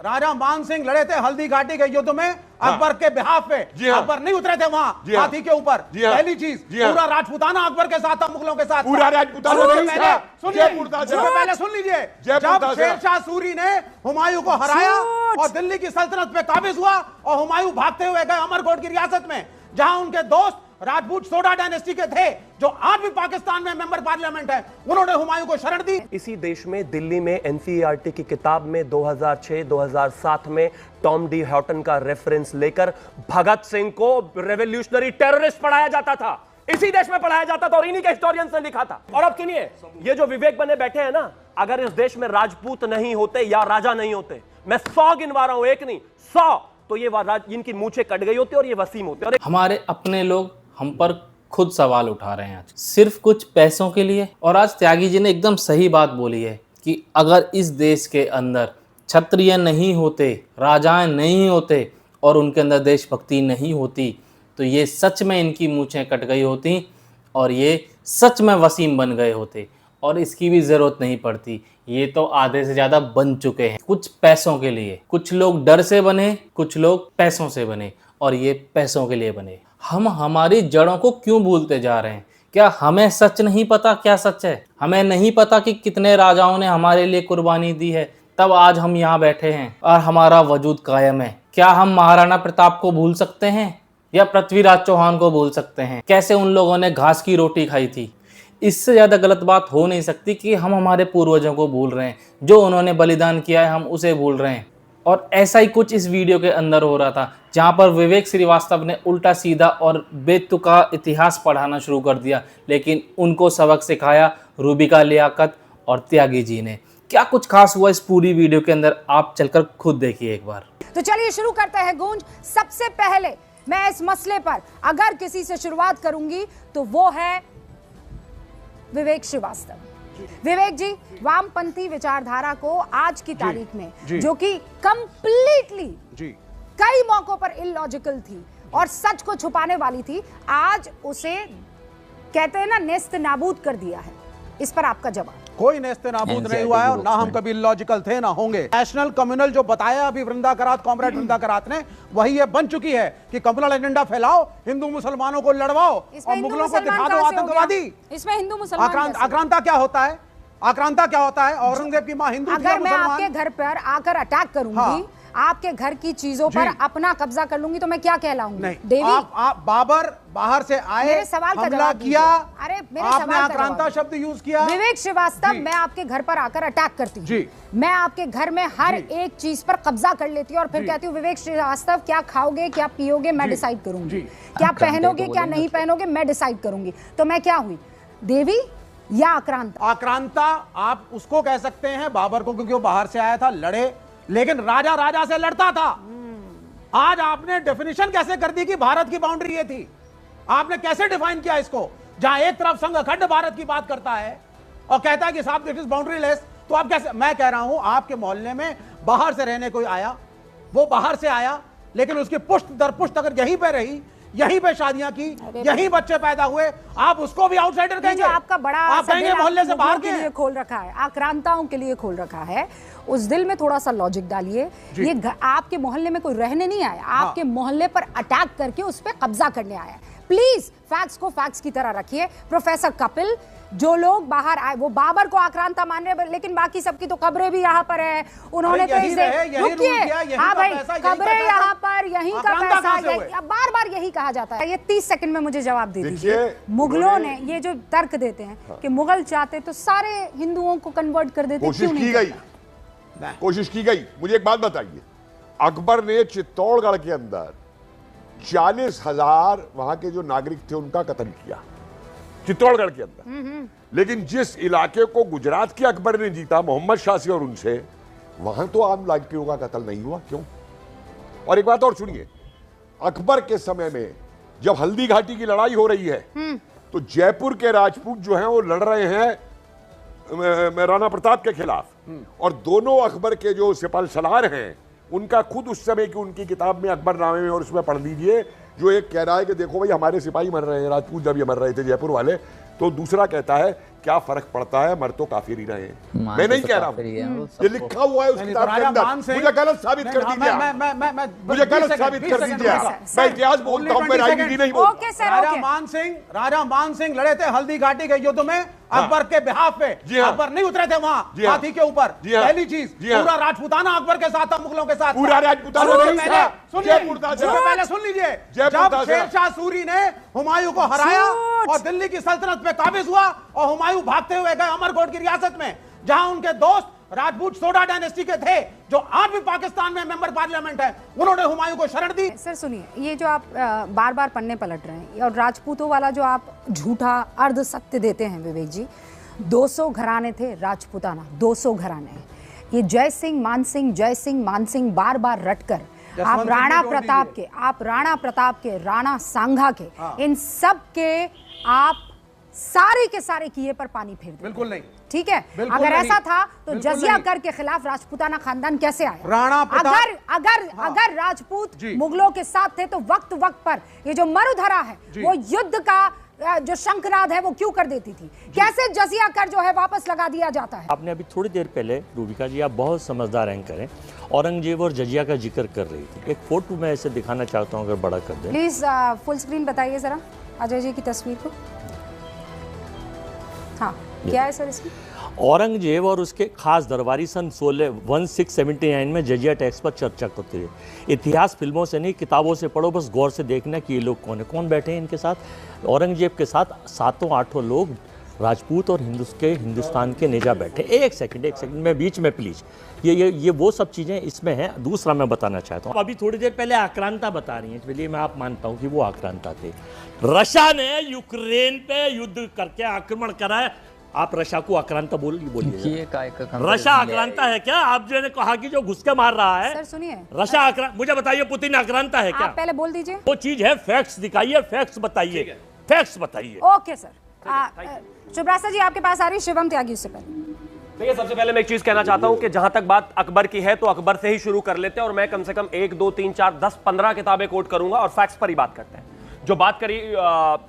राजा मान सिंह लड़े थे हल्दी घाटी के युद्ध में अकबर के बिहाफ पे। अकबर नहीं उतरे थे वहां हाथी के ऊपर। पहली चीज, पूरा राजपूताना अकबर के साथ था, मुगलों के साथ। पूरा राजपूताना पहले सुन लीजिए, जब शेरशाह सूरी ने हुमायूं को हराया और दिल्ली की सल्तनत पे काबिज हुआ और हुमायूं भागते हुए गए अमरकोट की रियासत में, जहां उनके दोस्त राजपूत सोडा डायनेस्टी के थे, जो आज भी पाकिस्तान में मेंबर पार्लियामेंट है, उन्होंने हुमायूं को शरण दी। इसी देश में दिल्ली में एनसीईआरटी की किताब में 2006-2007 में टॉम डी हॉटन का रेफरेंस लेकर भगत सिंह को रेवोल्यूशनरी टेररिस्ट पढ़ाया जाता था। इसी देश में पढ़ाया जाता था और इन्हीं के हिस्टोरियंस ने लिखा था। और अब सुनिए, ये जो विवेक बने बैठे हैं ना, अगर इस देश में राजपूत नहीं होते या राजा नहीं होते, मैं 100 गिनवा रहा हूं, एक नहीं 100, तो ये इनकी मूंछें कट गई होती और ये वसीम होते। और हमारे अपने लोग हम पर खुद सवाल उठा रहे हैं आज सिर्फ कुछ पैसों के लिए। और आज त्यागी जी ने एकदम सही बात बोली है कि अगर इस देश के अंदर क्षत्रिय नहीं होते, राजाएं नहीं होते और उनके अंदर देशभक्ति नहीं होती, तो ये सच में इनकी मूंछें कट गई होती और ये सच में वसीम बन गए होते और इसकी भी ज़रूरत नहीं पड़ती। ये तो आधे से ज़्यादा बन चुके हैं कुछ पैसों के लिए। कुछ लोग डर से बने, कुछ लोग पैसों से बने और ये पैसों के लिए बने। हम हमारी जड़ों को क्यों भूलते जा रहे हैं? क्या हमें सच नहीं पता क्या सच है? हमें नहीं पता कि कितने राजाओं ने हमारे लिए कुर्बानी दी है, तब आज हम यहाँ बैठे हैं और हमारा वजूद कायम है। क्या हम महाराणा प्रताप को भूल सकते हैं या पृथ्वीराज चौहान को भूल सकते हैं? कैसे उन लोगों ने घास की रोटी खाई थी? इससे ज़्यादा गलत बात हो नहीं सकती कि हम हमारे पूर्वजों को भूल रहे हैं, जो उन्होंने बलिदान किया है हम उसे भूल रहे हैं। और ऐसा ही कुछ इस वीडियो के अंदर हो रहा था, जहां पर विवेक श्रीवास्तव ने उल्टा सीधा और बेतुका इतिहास पढ़ाना शुरू कर दिया, लेकिन उनको सबक सिखाया रूबिका लियाकत और त्यागी जी ने। क्या कुछ खास हुआ इस पूरी वीडियो के अंदर, आप चलकर खुद देखिए एक बार। तो चलिए शुरू करते हैं गूंज। सबसे पहले मैं इस मसले पर अगर किसी से शुरुआत करूंगी तो वो है विवेक श्रीवास्तव। विवेक जी, वामपंथी विचारधारा को आज की तारीख में, जो कि कंप्लीटली कई मौकों पर इलॉजिकल थी और सच को छुपाने वाली थी, आज उसे कहते हैं ना नेस्त नाबूद कर दिया है। इस पर आपका जवाब? कोई नेस्त नाबूद नहीं हुआ है और ना हम कभी इलॉजिकल थे ना होंगे। नेशनल कम्युनल जो बताया अभी वृंदा करात, कॉमरेड वृंदा करात ने, वही ये बन चुकी है कि कम्युनल एजेंडा फैलाओ, हिंदू मुसलमानों को लड़वाओ और मुगलों को दिखा दो आतंकवादी। इसमें हिंदू मुसलमान आक्रांता क्या होता है? आक्रांता क्या होता है? औरंगजेब की मां हिंदू थी। अगर मैं आपके घर पर आकर अटैक करूंगी, आपके घर की चीजों पर अपना कब्जा कर लूंगी, तो मैं क्या कहलाऊंगी? नहीं, देवी? आप बाबर बाहर से आए, मेरे सवाल का हमला किया, अरे मेरे आपने सवाल आक्रांता शब्द यूज किया। विवेक श्रीवास्तव, मैं आपके घर पर आकर अटैक करती हूँ, मैं आपके घर में हर एक चीज पर कब्जा कर लेती हूँ और फिर कहती हूँ विवेक श्रीवास्तव क्या खाओगे, क्या पियोगे, मैं डिसाइड करूंगी, क्या पहनोगे, क्या नहीं पहनोगे, मैं डिसाइड करूंगी। तो मैं क्या हुई, देवी या आक्रांता? आक्रांता आप उसको कह सकते हैं, बाबर को, क्योंकि वो बाहर से आया था, लड़े, लेकिन राजा राजा से लड़ता था। आज आपने डेफिनेशन कैसे कर दी कि भारत की बाउंड्री ये थी? आपने कैसे डिफाइन किया इसको? जहां एक तरफ संघ अखंड भारत की बात करता है और कहता है कि साहब दिस इज बाउंड्री लेस, तो आप कैसे? मैं कह रहा हूं आपके मोहल्ले में बाहर से रहने कोई आया, वो बाहर से आया, लेकिन उसकी पुष्ट दर पुष्ट अगर यहीं पे रही, यहीं पे शादियां की, यहीं बच्चे पैदा हुए, आप उसको भी आउटसाइडर कहेंगे? आपका बड़ा आप कहेंगे मोहल्ले से बाहर के लिए खोल रखा है, आक्रांताओं के लिए खोल रखा है, उस दिल में थोड़ा सा लॉजिक डालिए। ये आपके मोहल्ले में कोई रहने नहीं आया, आपके मोहल्ले पर अटैक करके उस पर कब्जा करने आया। प्लीज फैक्ट्स को फैक्ट्स की तरह रखिए। प्रोफेसर कपिल, जो लोग बाहर आए वो बाबर को आक्रांता मान रहे, लेकिन बाकी सबकी तो कब्रें भी यहाँ पर है। उन्होंने तो इसे रुकिए, हाँ भाई, कब्रें यहाँ पर, यहीं का पैसा, बार बार यही कहा जाता है। ये 30 सेकंड में मुझे जवाब दे दीजिए। मुगलों ने ये जो तर्क देते हैं कि मुगल चाहते तो सारे हिंदुओं को कन्वर्ट कर देते, कोशिश की गई। मुझे एक बात बताइए, अकबर ने चित्तौड़गढ़ के अंदर 40,000 वहां के जो नागरिक थे उनका कत्ल किया, चित्तौड़गढ़ के अंदर। लेकिन जिस इलाके को गुजरात के अकबर ने जीता, मोहम्मद शाह से और उनसे, वहां तो आम नागरिकों का कत्ल नहीं हुआ। क्यों? और एक बात और सुनिए, अकबर के समय में जब हल्दी घाटी की लड़ाई हो रही है तो जयपुर के राजपूत जो हैं वो लड़ रहे हैं राणा प्रताप के खिलाफ, और दोनों अकबर के जो सिपाही सलार हैं उनका खुद उस समय की उनकी किताब में, अकबरनामे में, और उसमें पढ़ लीजिए, जो एक कह रहा है कि देखो भाई हमारे सिपाही मर रहे हैं, राजपूत जब ये मर रहे थे जयपुर वाले, तो दूसरा कहता है क्या फर्क पड़ता है, मर तो काफिर ही रहे हैं। मान मैं नहीं तो कह रहा काफिर ही है, हूं, वो ये सबको- लिखा हुआ है उस नहीं, किताब तो के राजा मान अंदर। सिंह- मुझे गलत साबित कर दीजिए, मुझे गलत साबित कर दीजिए। मैं इतिहास बोलता हूं, मैं राजनीति नहीं बोलता। ओके सर, राजा ओके। मान सिंह लड़े थे हल्दी घाटी के युद्ध में अकबर के बिहाफ पे। जी हाँ। अकबर नहीं उतरे थे वहां जी हाँ। हाथी के ऊपर। जी हाँ। पहली चीज, जी हाँ। पूरा राजपूताना अकबर के साथ था, मुगलों के साथ पूरा था। राजपूताना उससे नहीं पहले था। सुनिए, जयपुर था, उससे जयपुर। पहले सुन लीजिए, जयपुर जब था, शेरशाह सूरी ने हुमायूं को हराया झूठ। और दिल्ली की सल्तनत पे काबिज हुआ और हुमायूं भागते हुए गए अमरकोट की रियासत में, जहां उनके दोस्त राजपूत सोडा डायनेस्टी के थे, जो आज भी पाकिस्तान में मेंबर पार्लियामेंट है, उन्होंने हुमायूं को शरण दी। सर सुनिए, ये जो आप बार बार पन्ने पलट रहे हैं और राजपूतों वाला जो आप झूठा अर्ध सत्य देते हैं विवेक जी, 200 घराने थे राजपूताना, 200 घराने। ये जय सिंह मान सिंह बार बार रटकर आप राणा प्रताप के राणा सांगा के इन सब के आप सारे के सारे किए पर पानी फेर देते। बिल्कुल नहीं। ठीक है, बिल्कुल अगर नहीं। ऐसा था तो बिल्कुल जजिया नहीं। कर के खिलाफ राजपूताना खानदान कैसे आया? राणा प्रताप- अगर राजपूत जी। मुगलों के साथ थे तो वक्त पर ये जो मरुधरा है जी। वो युद्ध का जो शंखनाद है वो क्यों कर देती थी? कैसे जजिया कर जो है वापस लगा दिया जाता है? आपने अभी थोड़ी देर पहले रूबिका जी, आप बहुत समझदार एंकर हैं, औरंगजेब और जजिया का जिक्र कर रही थी। एक फोटो मैं ऐसे दिखाना चाहता हूँ, अगर बड़ा कर दें। प्लीज फुल स्क्रीन बताइए जरा अजय जी की तस्वीर को। हाँ, क्या है सर इसमें? औरंगजेब और उसके खास दरबारी सन 1679 में जजिया टैक्स पर चर्चा करते थे। इतिहास फिल्मों से नहीं, किताबों से पढ़ो, बस गौर से देखना कि ये लोग कौन है, कौन बैठे हैं इनके साथ। औरंगजेब के साथ 7-8 लोग राजपूत और हिंदुस्तान के नेजा बैठे। एक सेकंड मैं बीच में प्लीज, ये वो सब चीज़ें इसमें हैं। दूसरा मैं बताना चाहता हूँ, अभी थोड़ी देर पहले आक्रांता बता रही हैं, चलिए मैं आप मानता हूँ कि वो आक्रांता थे। रशिया ने यूक्रेन पे युद्ध करके आक्रमण करा है, आप रशिया को आक्रांता बोलिए। ये काय का रशिया आक्रांता है क्या? आप जो ने कहा कि जो घुस के मार रहा है, सर सुनिए, रशिया आक्रांता, मुझे बताइए पुतिन आक्रांता है क्या? आप पहले बोल दीजिए। वो चीज है, फैक्ट्स दिखाइए, फैक्ट्स बताइए, फैक्ट्स बताइए। ओके सर, शुभ्रासा जी आपके पास आ रही, शिवम त्यागी उससे पहले। देखिए, सबसे पहले मैं एक चीज कहना चाहता हूं कि जहां तक बात अकबर की है तो अकबर से ही शुरू कर लेते हैं, और मैं कम से कम 1, 2, 3, 4, 10, 15 किताबें कोट करूंगा और फैक्ट्स पर ही बात करते हैं। जो बात करी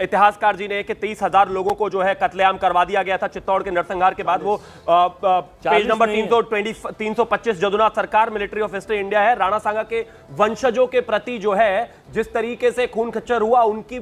इतिहासकार जी ने कि 30,000 लोगों को जो है कत्लेआम करवा दिया गया था चित्तौड़ के नरसंहार के बाद, वो पेज नंबर 325 जदुनाथ सरकार मिलिट्री ऑफ हिस्ट्री इंडिया है। राणा सांगा के वंशजों के प्रति जो है जिस तरीके से खून खच्चर हुआ, उनकी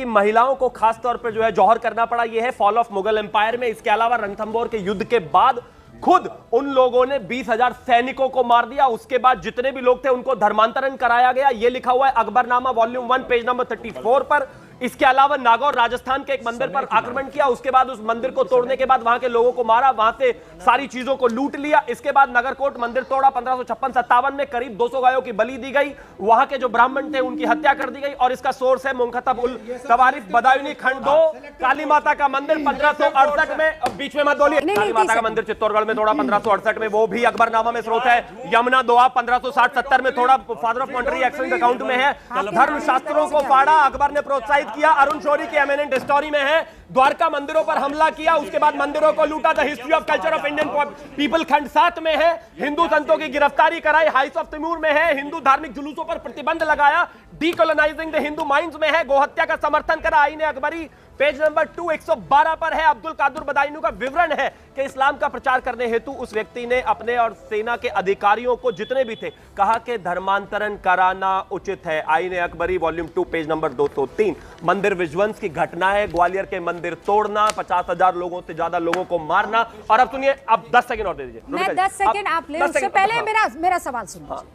महिलाओं को खास तौर पर जो है जौहर करना पड़ा, यह है फॉल ऑफ मुगल एम्पायर में। इसके अलावा रणथंबोर के युद्ध के बाद खुद उन लोगों ने 20,000 सैनिकों को मार दिया। उसके बाद जितने भी लोग थे उनको धर्मांतरण कराया गया। यह लिखा हुआ है अकबरनामा वॉल्यूम 1 पेज नंबर 34 पर। इसके अलावा नागौर राजस्थान के एक मंदिर पर आक्रमण किया, उसके बाद उस मंदिर को तोड़ने के बाद वहां के लोगों को मारा, वहां से सारी चीजों को लूट लिया। इसके बाद नगरकोट मंदिर तोड़ा, 1556-57 में करीब 200 गायों की बलि दी गई, वहां के जो ब्राह्मण थे उनकी हत्या कर दी गई। और इसका सोर्स है मुंखतब उल तवारिफ बदायूनी खंड 2। काली माता का मंदिर 1568 में, बीच में मत बोलिए, काली माता का मंदिर चित्तौड़गढ़ में तोड़ा 1568 में, वो भी अकबरनामा में स्रोत है। यमुना दोआ 1560-70 में थोड़ा, father of monetary accent account में है। धर्म शास्त्रों को फाड़ा, अकबर ने प्रोत्साहित किया, अरुण शौरी की एमिनेंट स्टोरी में है। द्वारका मंदिरों पर हमला किया, उसके बाद मंदिरों को लूटा। The history of culture of Indian people खंड 7 में है। हिंदू संतों की गिरफ्तारी कराई, हाइस ऑफ तैमूर में है। हिंदू धार्मिक जुलूसों पर प्रतिबंध लगाया, डीकोलोनाइजिंग द हिंदू माइंड्स में है। गोहत्या का समर्थन करा, आईने अकबरी पेज नंबर 212 पर है। अब्दुल कादर बदायूनी का विवरण है कि इस्लाम का प्रचार करने हेतु उस व्यक्ति ने अपने और सेना के अधिकारियों को, जितने भी थे, कहा कि धर्मांतरण कराना उचित है। आईने अकबरी वॉल्यूम 2 पेज नंबर 203। मंदिर विध्वंस की घटना है, ग्वालियर के मंदिर तोड़ना, 50,000 लोगों से ज्यादा लोगों को मारना। और अब सुनिए, अब 10 सेकंड और दे दीजिए। मैं 10 सेकंड आप ले, उससे पहले मेरा सवाल सुन लीजिए।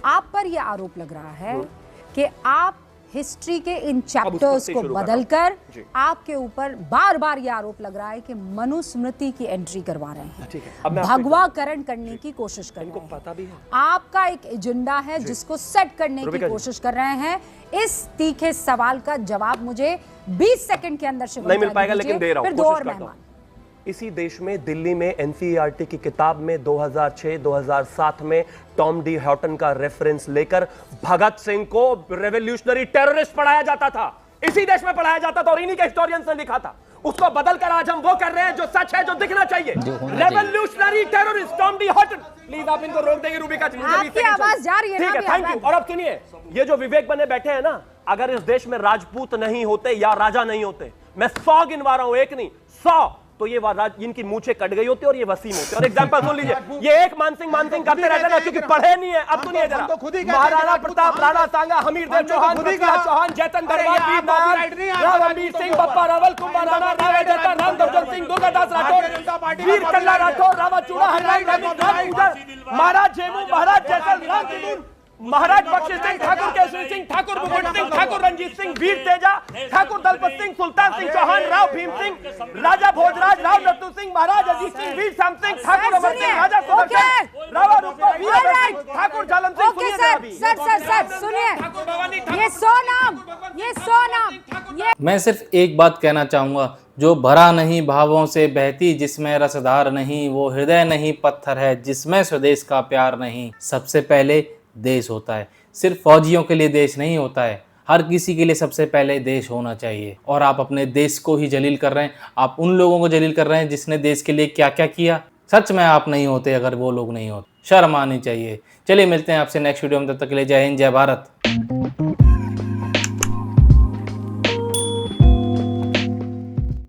आप पर यह आरोप लग रहा है कि आप हिस्ट्री के इन चैप्टर्स को बदलकर आपके ऊपर बार बार यह आरोप लग रहा है कि मनुस्मृति की एंट्री करवा रहे हैं, भगवाकरण करने की कोशिश कर रहे हैं। पता भी है आपका एक एजेंडा है जिसको सेट करने की कोशिश कर रहे हैं। इस तीखे सवाल का जवाब मुझे 20 सेकंड के अंदर नहीं मिल पाएगा, लेकिन दे रहा हूं, फिर दो और मेहमान। इसी देश में, दिल्ली में एनसीईआरटी की किताब में 2006-2007 में टॉम डी हॉटन का रेफरेंस लेकर भगत सिंह को रेवोल्यूशनरी टेररिस्ट पढ़ाया जाता था। इसी देश में पढ़ाया जाता था और इन्हीं के हिस्टोरियंस ने लिखा था। उसको बदलकर आज हम वो कर रहे हैं जो सच है, जो दिखना चाहिए। Revolutionary terrorist Tom D Horton. Please आप इनको रोक देंगे रूबिका जी, आपकी आवाज जा रही है ना? ठीक है, थैंक यू। और अब सुनिए, ये जो विवेक बने बैठे हैं ना, अगर इस देश में राजपूत नहीं होते या राजा नहीं होते मैं 100 गिनवा रहा हूं, एक नहीं 100, तो ये इनकी मूछें कट गई होती और ये वसीम होते। और एग्जांपल सुन लीजिए, ये एक मानसिंह करते रहते ना, क्योंकि पढ़े नहीं है। अब सुनिए जरा, महाराणा प्रताप, राणा सांगा, हमीरदेव चौहान, पृथ्वीराज चौहान, जयतन दरबार, वीर नारायण, राव रणबीर सिंह, बप्पा रावल, कुंभा राणा, राव जयता, राम दुर्जन सिंह, दुर्गादास राठौर, वीर कल्ला राठौर, रावा चूड़ा, महाराज जेमू, महाराज जैसल, राम तिलुन, महाराज बख्शी सिंह, ठाकुर केशरी सिंह, ठाकुर मुकुट सिंह, ठाकुर रंजीत सिंह, वीर तेजा, ठाकुर दलपत सिंह, सुल्तान सिंह चौहान, राव भीम सिंह, राजा भोजराज, राव नत्थू सिंह, महाराज अजीत सिंह, वीर श्याम सिंह, ठाकुर अमर सिंह, राजा सुदर्शन, रावा रूपा, वीर अमर सिंह, ठाकुर जालम सिंह। ओके सर सुनिए, ये 100 नाम, ये मैं सिर्फ एक बात कहना चाहूँगा, जो भरा नहीं भावों से बहती, जिसमें रसधार नहीं, वो हृदय नहीं पत्थर है, जिसमें स्वदेश का प्यार नहीं। सबसे पहले देश होता है, सिर्फ फौजियों के लिए देश नहीं होता है, हर किसी के लिए सबसे पहले देश होना चाहिए। और आप अपने देश को ही जलील कर रहे हैं, आप उन लोगों को जलील कर रहे हैं जिसने देश के लिए क्या क्या किया। सच में आप नहीं होते अगर वो लोग नहीं होते, शर्म आनी चाहिए। चलिए मिलते हैं आपसे नेक्स्ट वीडियो में, तब तक के लिए जय हिंद, जय भारत।